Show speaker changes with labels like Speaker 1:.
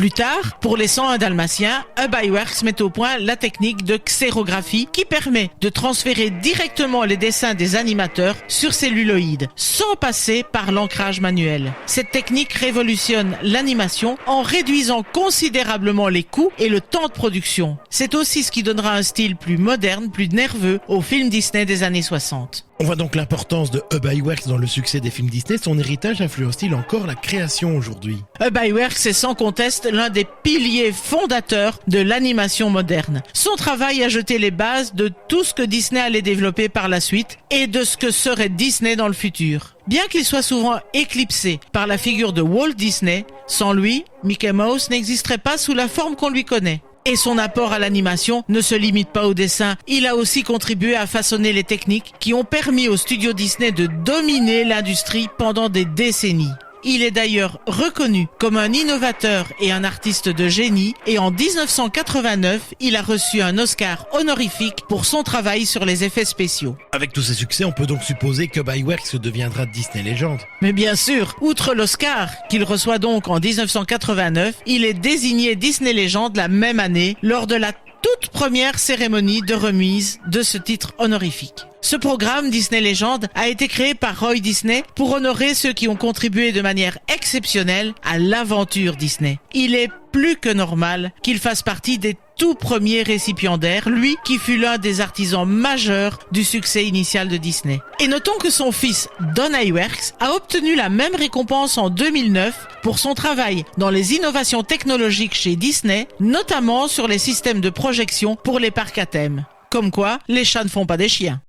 Speaker 1: Plus tard, pour les 101 Dalmatiens, Hub Iwerks met au point la technique de xérographie qui permet de transférer directement les dessins des animateurs sur celluloïd, sans passer par l'ancrage manuel. Cette technique révolutionne l'animation en réduisant considérablement les coûts et le temps de production. C'est aussi ce qui donnera un style plus moderne, plus nerveux aux films Disney des années 60.
Speaker 2: On voit donc l'importance de Hub Iwerks dans le succès des films Disney. Son héritage influence-t-il encore la création aujourd'hui?
Speaker 1: Hub Iwerks est sans conteste l'un des piliers fondateurs de l'animation moderne. Son travail a jeté les bases de tout ce que Disney allait développer par la suite et de ce que serait Disney dans le futur. Bien qu'il soit souvent éclipsé par la figure de Walt Disney, sans lui, Mickey Mouse n'existerait pas sous la forme qu'on lui connaît. Et son apport à l'animation ne se limite pas au dessin. Il a aussi contribué à façonner les techniques qui ont permis au studio Disney de dominer l'industrie pendant des décennies. Il est d'ailleurs reconnu comme un innovateur et un artiste de génie et en 1989, il a reçu un Oscar honorifique pour son travail sur les effets spéciaux.
Speaker 2: Avec tous ces succès, on peut donc supposer que Hub Iwerks deviendra Disney Legend.
Speaker 1: Mais bien sûr, outre l'Oscar qu'il reçoit donc en 1989, il est désigné Disney Legend la même année lors de la toute première cérémonie de remise de ce titre honorifique. Ce programme Disney Legend a été créé par Roy Disney pour honorer ceux qui ont contribué de manière exceptionnelle à l'aventure Disney. Il est plus que normal qu'il fasse partie des tout premiers récipiendaires, lui qui fut l'un des artisans majeurs du succès initial de Disney. Et notons que son fils, Don Iwerks, a obtenu la même récompense en 2009 pour son travail dans les innovations technologiques chez Disney, notamment sur les systèmes de projection pour les parcs à thème. Comme quoi, les chats ne font pas des chiens.